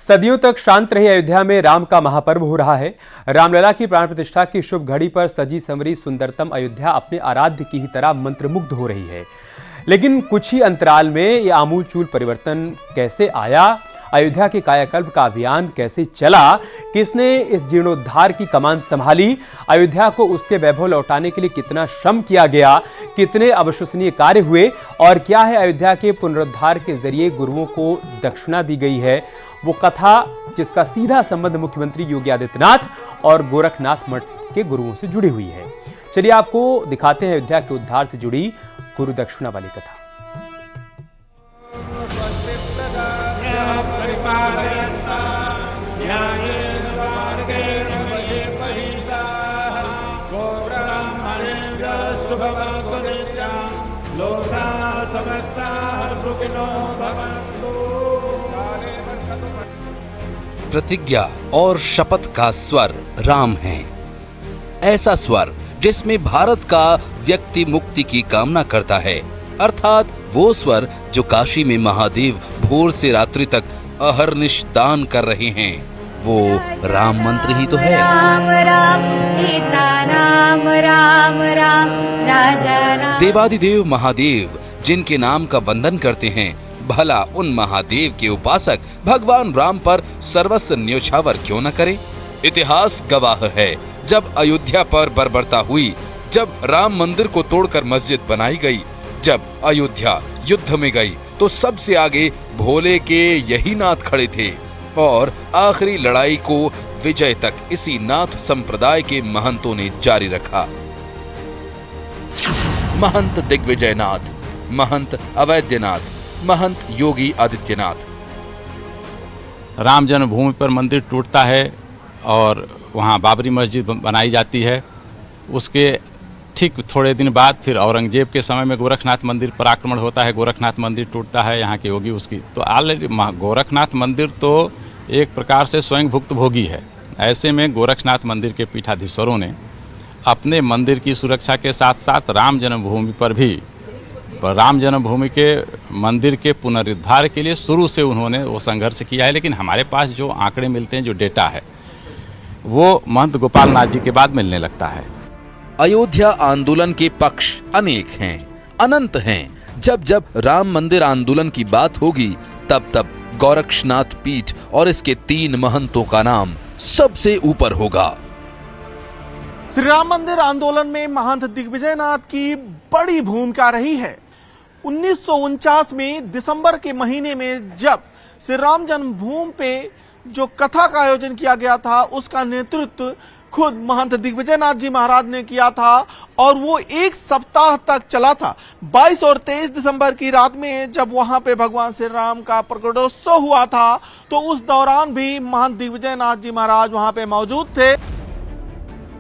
सदियों तक शांत रही अयोध्या में राम का महापर्व हो रहा है। रामलला की प्राण प्रतिष्ठा की शुभ घड़ी पर सजी संवरी सुंदरतम अयोध्या अपने आराध्य की ही तरह मंत्रमुग्ध हो रही है। लेकिन कुछ ही अंतराल में ये आमूलचूल परिवर्तन कैसे आया, अयोध्या के कायाकल्प का अभियान कैसे चला, किसने इस जीर्णोद्धार की कमान संभाली, अयोध्या को उसके वैभव लौटाने के लिए कितना श्रम किया गया, कितने अविश्वसनीय कार्य हुए और क्या है अयोध्या के पुनरुद्धार के जरिए गुरुओं को दक्षिणा दी गई है, वो कथा जिसका सीधा संबंध मुख्यमंत्री योगी आदित्यनाथ और गोरखनाथ मठ के गुरुओं से जुड़ी हुई है। चलिए आपको दिखाते हैं अयोध्या के उद्धार से जुड़ी गुरु दक्षिणा वाली कथा। प्रतिज्ञा और शपथ का स्वर राम है। ऐसा स्वर जिसमें भारत का व्यक्ति मुक्ति की कामना करता है, अर्थात वो स्वर जो काशी में महादेव भोर से रात्रि तक अहर्निश दान कर रहे हैं, वो राम मंत्र ही तो है। राम राम सीता राम राम राम राजा राम। देवादिदेव महादेव जिनके नाम का वंदन करते हैं, भला उन महादेव के उपासक भगवान राम पर सर्वस्व न्योछावर क्यों न करें। इतिहास गवाह है, जब अयोध्या पर बर्बरता हुई, जब राम मंदिर को तोड़कर मस्जिद बनाई गई, जब अयोध्या युद्ध में गई, तो सबसे आगे भोले के यही नाथ खड़े थे और आखिरी लड़ाई को विजय तक इसी नाथ संप्रदाय के महंतों ने जारी रखा। महंत दिग्विजयनाथ, महंत अवैधनाथ, महंत योगी आदित्यनाथ। राम जन्मभूमि पर मंदिर टूटता है और वहाँ बाबरी मस्जिद बनाई जाती है। उसके ठीक थोड़े दिन बाद फिर औरंगजेब के समय में गोरखनाथ मंदिर पर आक्रमण होता है, गोरखनाथ मंदिर टूटता है, यहाँ के योगी उसकी तो ऑलरेडी गोरखनाथ मंदिर तो एक प्रकार से स्वयं भुक्तभोगी है। ऐसे में गोरखनाथ मंदिर के पीठाधीश्वरों ने अपने मंदिर की सुरक्षा के साथ साथ राम जन्मभूमि पर भी राम जन्मभूमि के मंदिर के पुनरुद्धार के लिए शुरू से उन्होंने वो संघर्ष किया है। लेकिन हमारे पास जो आंकड़े मिलते हैं, जो डेटा है, वो महंत गोपाल नाथ जी के बाद मिलने लगता है। अयोध्या आंदोलन के पक्ष अनेक हैं, अनंत हैं। जब जब राम मंदिर आंदोलन की बात होगी, तब तब गोरक्षनाथ पीठ और इसके 3 महंतों का नाम सबसे ऊपर होगा। श्री राम मंदिर आंदोलन में महंत दिग्विजयनाथ की बड़ी भूमिका रही है। 1949 में दिसंबर के महीने में जब श्री राम जन्मभूमि पे जो कथा का आयोजन किया गया था, उसका नेतृत्व खुद महंत दिग्विजयनाथ जी महाराज ने किया था और वो 1 सप्ताह तक चला था। 22 और 23 दिसंबर की रात में जब वहां पे भगवान श्री राम का प्रकटोत्सव हुआ था, तो उस दौरान भी महंत दिग्विजयनाथ जी महाराज वहां पे मौजूद थे।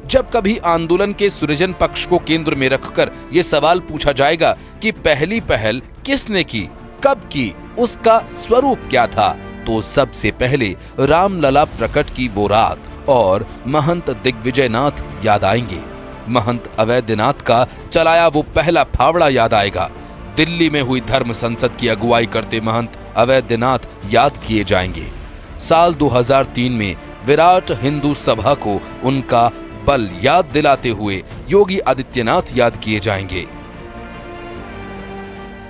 जब कभी आंदोलन के सृजन पक्ष को केंद्र में रखकर ये सवाल पूछा जाएगा कि पहली पहल किसने की, कब की, उसका स्वरूप क्या था, तो सबसे पहले रामलला प्रकट की वो रात और महंत दिग्विजयनाथ याद आएंगे। महंत अवैधनाथ का चलाया वो पहला फावड़ा याद आएगा। दिल्ली में हुई धर्म संसद की अगुवाई करते महंत अवैधनाथ याद किए जाएंगे। साल 2003 में विराट हिंदू सभा को उनका बल याद दिलाते हुए योगी आदित्यनाथ याद किए जाएंगे।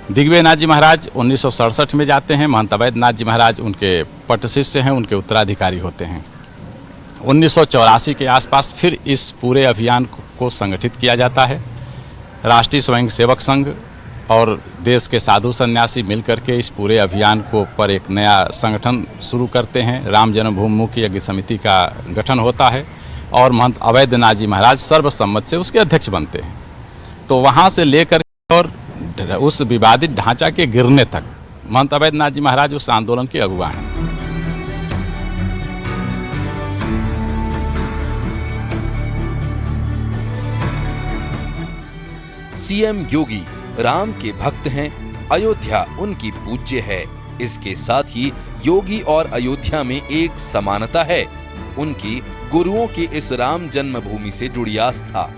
दिग्विजयनाथ जी महाराज 1967 में जाते हैं, महंत अवैधनाथ जी महाराज उनके पट शिष्य हैं, उनके उत्तराधिकारी होते हैं। 1984 के आसपास फिर इस पूरे अभियान को संगठित किया जाता है। राष्ट्रीय स्वयंसेवक संघ और देश के साधु सन्यासी मिलकर के इस पूरे अभियान को पर एक नया संगठन शुरू करते हैं। राम जन्मभूमि मुख्य यज्ञ समिति का गठन होता है और महंत अवैधनाथ जी महाराज सर्वसम्मत से उसके अध्यक्ष बनते हैं। तो वहाँ से लेकर और उस विवादित ढांचा के गिरने तक महंत अवैधनाथ जी महाराज उस आंदोलन के अगुवा हैं। सीएम योगी राम के भक्त हैं, अयोध्या उनकी पूज्य है। इसके साथ ही योगी और अयोध्या में एक समानता है, उनकी गुरुओं की इस राम जन्मभूमि से जुड़ी आस्था।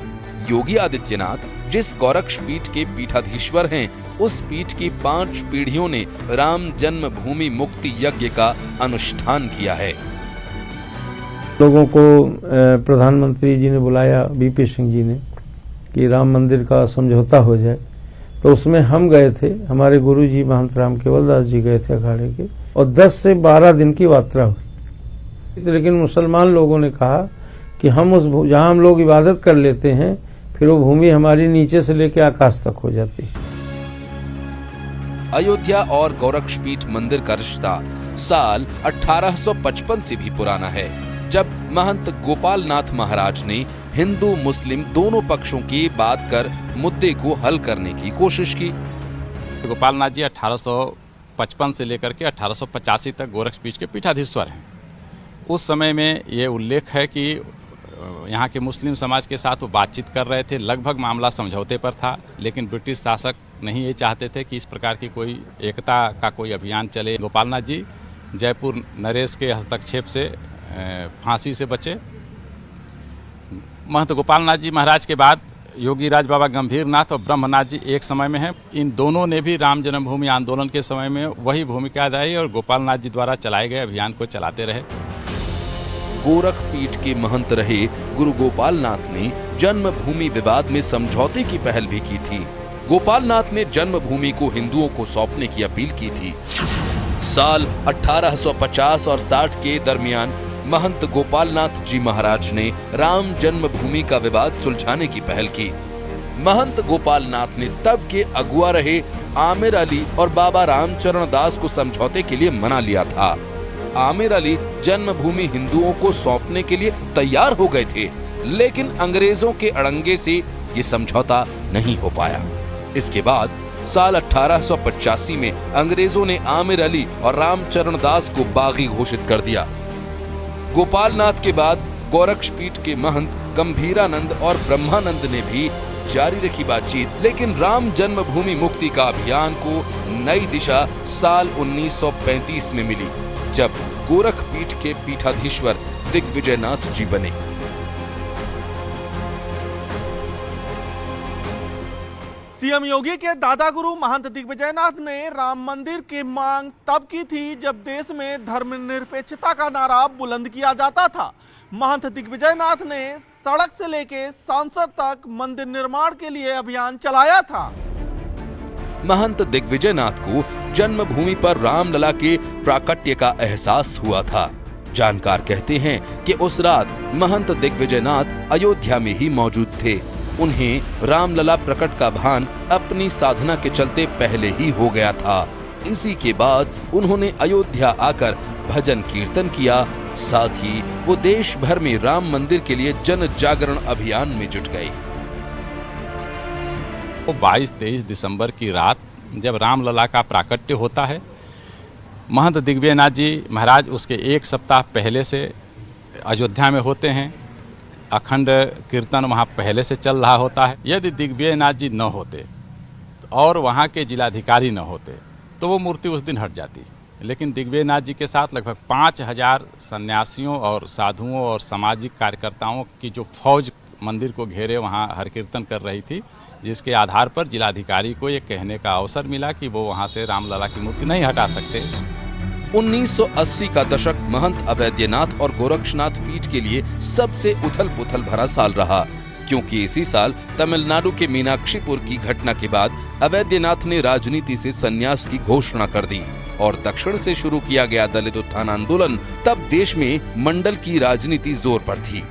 योगी आदित्यनाथ जिस गोरक्ष पीठ के पीठाधीश्वर हैं, उस पीठ की 5 पीढ़ियों ने राम जन्मभूमि मुक्ति यज्ञ का अनुष्ठान किया है। लोगों को प्रधानमंत्री जी ने बुलाया, बीपी सिंह जी ने, कि राम मंदिर का समझौता हो जाए, तो उसमें हम गए थे, हमारे गुरु जी महंत राम केवल दास जी गए थे अखाड़े के, और 10 से 12 दिन की यात्रा हुई। लेकिन मुसलमान लोगों ने कहा कि हम उस जहां हम लोग इबादत कर लेते हैं, फिर वो भूमि हमारी नीचे से लेकर आकाश तक हो जाती है। अयोध्या और गोरक्षपीठ मंदिर का रिश्ता साल 1855 से भी पुराना है, जब महंत गोपाल नाथ महाराज ने हिंदू मुस्लिम दोनों पक्षों की बात कर मुद्दे को हल करने की कोशिश की। गोपाल नाथ जी 1855 से लेकर के 1885 तक गोरक्षपीठ के पीठाधीश्वर हैं। उस समय में ये उल्लेख है कि यहाँ के मुस्लिम समाज के साथ वो बातचीत कर रहे थे, लगभग मामला समझौते पर था, लेकिन ब्रिटिश शासक नहीं ये चाहते थे कि इस प्रकार की कोई एकता का कोई अभियान चले। गोपाल नाथ जी जयपुर नरेश के हस्तक्षेप से फांसी से बचे। महंत गोपाल नाथ जी महाराज के बाद योगी राज बाबा गंभीर नाथ और ब्रह्मनाथ जी एक समय में हैं। इन दोनों ने भी राम जन्मभूमि आंदोलन के समय में वही भूमिका अदाई और गोपाल नाथ जी द्वारा चलाए गए अभियान को चलाते रहे। गोरखपीठ के महंत रहे गुरु गोपाल नाथ ने जन्मभूमि विवाद में समझौते की पहल भी की थी। गोपाल नाथ ने जन्मभूमि को हिंदुओं को सौंपने की अपील की थी। साल 1850 और 60 के दरमियान महंत गोपाल नाथ जी महाराज ने राम जन्मभूमि का विवाद सुलझाने की पहल की। महंत गोपाल नाथ ने तब के अगुआ रहे आमिर अली और बाबा रामचरण दास को समझौते के लिए मना लिया था। आमिर अली जन्मभूमि हिंदुओं को सौंपने के लिए तैयार हो गए थे, लेकिन अंग्रेजों के अड़ंगे से ये समझौता नहीं हो पाया। इसके बाद साल 1885 में अंग्रेजों ने आमिर अली और रामचरण दास को बागी घोषित कर दिया। गोपाल नाथ के बाद गोरक्षपीठ के महंत गंभीरानंद और ब्रह्मानंद ने भी जारी रखी बातचीत, लेकिन राम जन्मभूमि मुक्ति का अभियान को नई दिशा साल 1935 में मिली, जब गोरखपीठ के पीठाधीश्वर दिग्विजयनाथ जी बने। सीएम योगी के दादा गुरु महंत दिग्विजयनाथ ने राम मंदिर की मांग तब की थी जब देश में धर्मनिरपेक्षता का नारा बुलंद किया जाता था। महंत दिग्विजयनाथ ने सड़क से लेकर सांसद तक मंदिर निर्माण के लिए अभियान चलाया था। महंत दिग्विजयनाथ को जन्मभूमि पर रामलला के प्राकट्य का एहसास हुआ था। जानकार कहते हैं कि उस रात महंत दिग्विजयनाथ अयोध्या में ही मौजूद थे। उन्हें रामलला प्रकट का भान अपनी साधना के चलते पहले ही हो गया था। इसी के बाद उन्होंने अयोध्या आकर भजन कीर्तन किया, साथ ही वो देश भर में राम मंदिर के लिए जन जागरण अभियान में जुट गए। 22-23 दिसंबर की रात जब रामलला का प्राकट्य होता है, महंत दिग्विजयनाथ जी महाराज उसके 1 सप्ताह पहले से अयोध्या में होते हैं। अखंड कीर्तन वहाँ पहले से चल रहा होता है। यदि दिग्विजयनाथ जी न होते और वहाँ के जिलाधिकारी न होते तो वो मूर्ति उस दिन हट जाती, लेकिन दिग्विजयनाथ जी के साथ लगभग 5000 सन्यासियों और साधुओं और सामाजिक कार्यकर्ताओं की जो फौज मंदिर को घेरे वहाँ हर कीर्तन कर रही थी, जिसके आधार पर जिलाधिकारी को ये कहने का अवसर मिला कि वो वहाँ से रामलला की मूर्ति नहीं हटा सकते। 1980 का दशक महंत अवैद्यनाथ और गोरक्षनाथ पीठ के लिए सबसे उथल-पुथल भरा साल रहा, क्योंकि इसी साल तमिलनाडु के मीनाक्षीपुर की घटना के बाद अवैद्यनाथ ने राजनीति से संन्यास की घोषणा कर दी और दक्षिण से शुरू किया गया दलित उत्थान आंदोलन तब देश में मंडल की राजनीति जोर पर थी।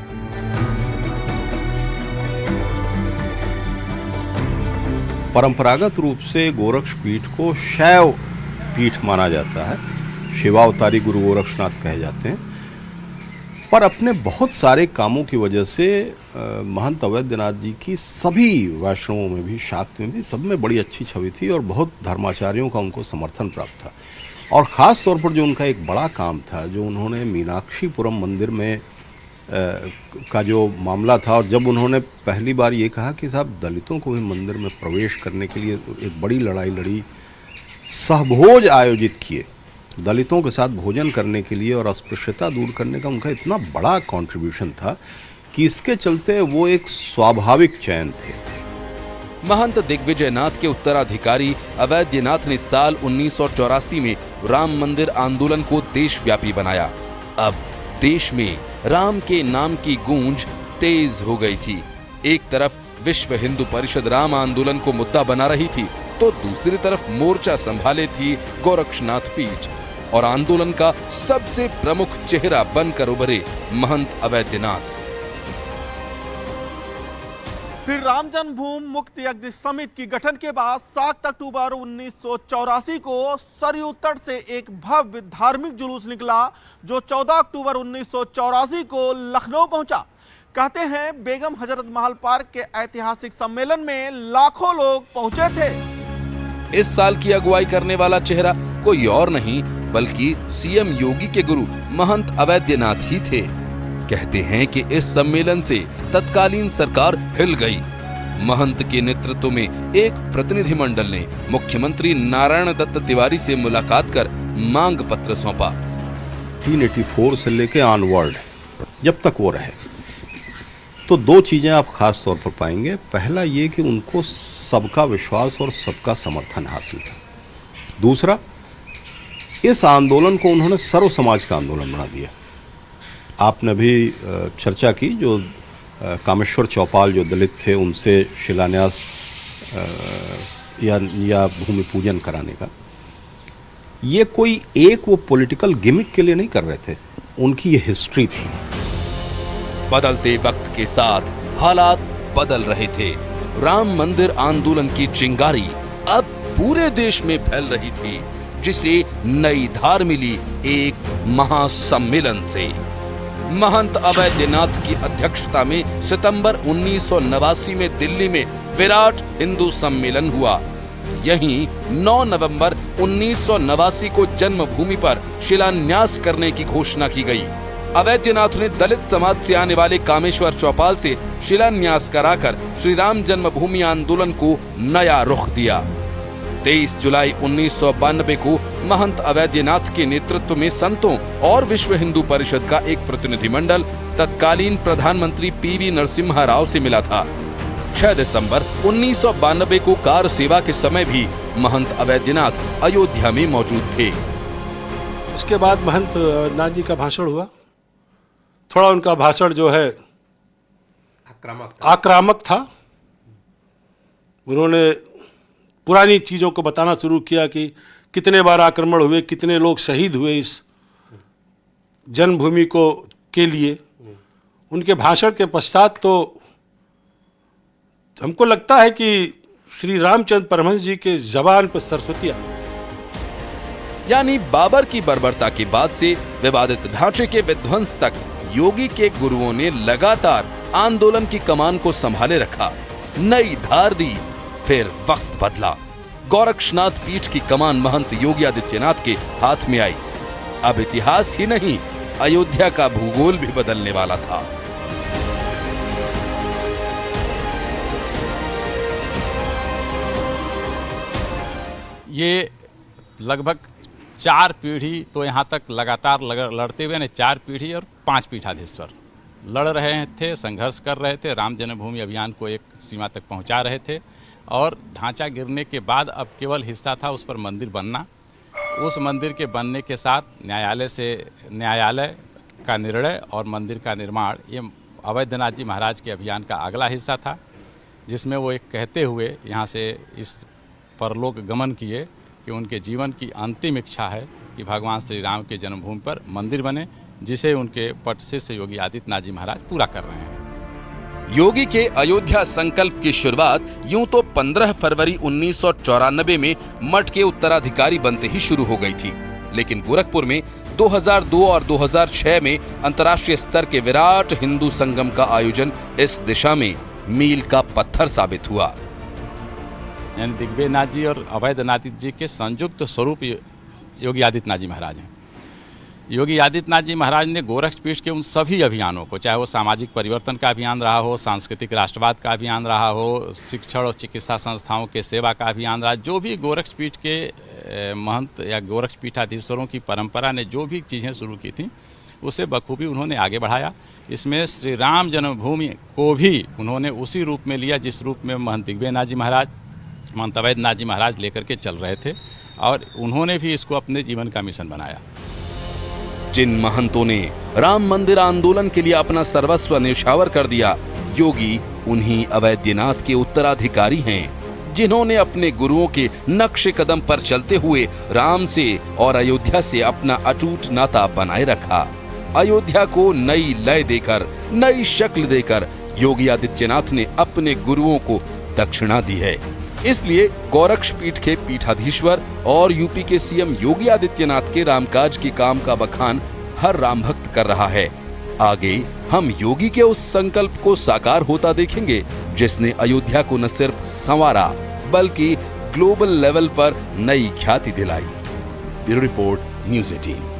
परंपरागत रूप से गोरक्षपीठ को शैव पीठ माना जाता है, शिवावतारी गुरु गोरक्षनाथ कहे जाते हैं, पर अपने बहुत सारे कामों की वजह से महंत अवैद्यनाथ जी की सभी वैष्णवों में भी, शाक्त में भी, सब में बड़ी अच्छी छवि थी और बहुत धर्माचार्यों का उनको समर्थन प्राप्त था। और ख़ास तौर पर जो उनका एक बड़ा काम था, जो उन्होंने मीनाक्षीपुरम मंदिर में का जो मामला था, और जब उन्होंने पहली बार ये कहा कि साहब दलितों को भी मंदिर में प्रवेश करने के लिए एक बड़ी लड़ाई लड़ी, सहभोज आयोजित किए, दलितों के साथ भोजन करने के लिए और अस्पृश्यता दूर करने का उनका इतना बड़ा कंट्रीब्यूशन था कि इसके चलते वो एक स्वाभाविक चयन थे। महंत दिग्विजयनाथ के उत्तराधिकारी अवैधनाथ ने साल 1984 में राम मंदिर आंदोलन को देशव्यापी बनाया। अब देश में राम के नाम की गूंज तेज हो गई थी। एक तरफ विश्व हिंदू परिषद राम आंदोलन को मुद्दा बना रही थी, तो दूसरी तरफ मोर्चा संभाले थी गोरक्षनाथ पीठ और आंदोलन का सबसे प्रमुख चेहरा बनकर उभरे महंत अवैधनाथ। श्री राम जन्मभूमि मुक्ति यज्ञ समिति की गठन के बाद 7 अक्टूबर 1984 को सरयू तट से एक भव्य धार्मिक जुलूस निकला, जो 14 अक्टूबर 1984 को लखनऊ पहुंचा। कहते हैं बेगम हजरत महल पार्क के ऐतिहासिक सम्मेलन में लाखों लोग पहुंचे थे। इस साल की अगुवाई करने वाला चेहरा कोई और नहीं बल्कि सीएम योगी के गुरु महंत अवैधनाथ ही थे। कहते हैं कि इस सम्मेलन से तत्कालीन सरकार हिल गई। महंत के नेतृत्व में एक प्रतिनिधिमंडल ने मुख्यमंत्री नारायण दत्त तिवारी से मुलाकात कर मांग पत्र सौंपा। 1984 से लेके ऑनवर्ड जब तक वो रहे तो दो चीजें आप खास तौर पर पाएंगे। पहला ये कि उनको सबका विश्वास और सबका समर्थन हासिल था। दूसरा, इस आंदोलन को उन्होंने सर्व समाज का आंदोलन बना दिया। आपने भी चर्चा की, जो कामेश्वर चौपाल जो दलित थे उनसे शिलान्यास या भूमि पूजन कराने का, ये कोई एक वो पॉलिटिकल गिमिक के लिए नहीं कर रहे थे, उनकी ये हिस्ट्री थी। बदलते वक्त के साथ हालात बदल रहे थे। राम मंदिर आंदोलन की चिंगारी अब पूरे देश में फैल रही थी, जिसे नई धार मिली एक महासम्मेलन से। महंत अवैधनाथ की अध्यक्षता में सितंबर 1989 में दिल्ली में विराट हिंदू सम्मेलन हुआ। यहीं 9 नवंबर 1989 को जन्मभूमि पर शिलान्यास करने की घोषणा की गई। अवैधनाथ ने दलित समाज से आने वाले कामेश्वर चौपाल से शिलान्यास कराकर श्री राम जन्मभूमि आंदोलन को नया रुख दिया। 23 जुलाई 1992 को महंत अवैधनाथ के नेतृत्व में संतों और विश्व हिंदू परिषद का एक प्रतिनिधिमंडल तत्कालीन प्रधानमंत्री पीवी नरसिम्हा राव से मिला था। 6 दिसंबर 1992 को कार सेवा के समय भी महंत अवैधनाथ अयोध्या में मौजूद थे। उसके बाद महंत अवैधनाथ जी का भाषण हुआ। थोड़ा उनका भाषण जो है आक्रामक था। उन्होंने पुरानी चीज़ों को बताना शुरू किया कि कितने बार आक्रमण हुए, कितने लोग शहीद हुए इस जन्मभूमि को के लिए। उनके भाषण के पश्चात तो हमको लगता है कि श्री रामचंद्र परमहंस जी के जबान पर सरस्वती आ गई थी। यानी बाबर की बर्बरता के बाद से विवादित ढांचे के विध्वंस तक योगी के गुरुओं ने लगातार आंदोलन की कमान को संभाले रखा, नई धार दी। फिर वक्त बदला, गोरक्षनाथ पीठ की कमान महंत योगी आदित्यनाथ के हाथ में आई। अब इतिहास ही नहीं, अयोध्या का भूगोल भी बदलने वाला था। ये लगभग 4 पीढ़ी तो यहाँ तक लगातार लड़ते हुए ने 4 पीढ़ी और 5 पीठाधीश्वर लड़ रहे थे, संघर्ष कर रहे थे, राम जन्मभूमि अभियान को एक सीमा तक पहुँचा रहे थे। और ढांचा गिरने के बाद अब केवल हिस्सा था उस पर मंदिर बनना। उस मंदिर के बनने के साथ न्यायालय का निर्णय और मंदिर का निर्माण, ये अवैधनाथ जी महाराज के अभियान का अगला हिस्सा था, जिसमें वो एक कहते हुए यहाँ से इस परलोक गमन किए कि उनके जीवन की अंतिम इच्छा है कि भगवान श्री राम के जन्मभूमि पर मंदिर बने, जिसे उनके पट शिष्य योगी आदित्यनाथ जी महाराज पूरा कर रहे हैं। योगी के अयोध्या संकल्प की शुरुआत यूं तो 15 फरवरी 1994 में मठ के उत्तराधिकारी बनते ही शुरू हो गई थी, लेकिन गोरखपुर में 2002 और 2006 में अंतर्राष्ट्रीय स्तर के विराट हिंदू संगम का आयोजन इस दिशा में मील का पत्थर साबित हुआ। यानी दिग्विजयनाथ जी और अवैधनाथ जी के संयुक्त स्वरूप योगी आदित्यनाथ जी महाराज हैं। योगी आदित्यनाथ जी महाराज ने गोरक्षपीठ के उन सभी अभियानों को, चाहे वो सामाजिक परिवर्तन का अभियान रहा हो, सांस्कृतिक राष्ट्रवाद का अभियान रहा हो, शिक्षण और चिकित्सा संस्थाओं के सेवा का अभियान रहा, जो भी गोरक्षपीठ के महंत या गोरक्षपीठाधीश्वरों की परंपरा ने जो भी चीज़ें शुरू की थी, उसे बखूबी उन्होंने आगे बढ़ाया। इसमें श्री राम जन्मभूमि को भी उन्होंने उसी रूप में लिया जिस रूप में महंत दिग्विजयनाथ जी महाराज, महंत अवैधनाथ जी महाराज लेकर के चल रहे थे, और उन्होंने भी इसको अपने जीवन का मिशन बनाया। जिन महंतों ने राम मंदिर आंदोलन के लिए अपना सर्वस्व न्यौछावर कर दिया, योगी उन्हीं अवैधनाथ के उत्तराधिकारी हैं, जिन्होंने अपने गुरुओं के नक्शे कदम पर चलते हुए राम से और अयोध्या से अपना अटूट नाता बनाए रखा। अयोध्या को नई लय देकर, नई शक्ल देकर योगी आदित्यनाथ ने अपने गुरुओं को दक्षिणा दी है। इसलिए गोरक्ष पीठ के पीठाधीश्वर और यूपी के सीएम योगी आदित्यनाथ के रामकाज के काम का बखान हर राम भक्त कर रहा है। आगे हम योगी के उस संकल्प को साकार होता देखेंगे जिसने अयोध्या को न सिर्फ संवारा बल्कि ग्लोबल लेवल पर नई ख्याति दिलाई। Bureau report, news 18।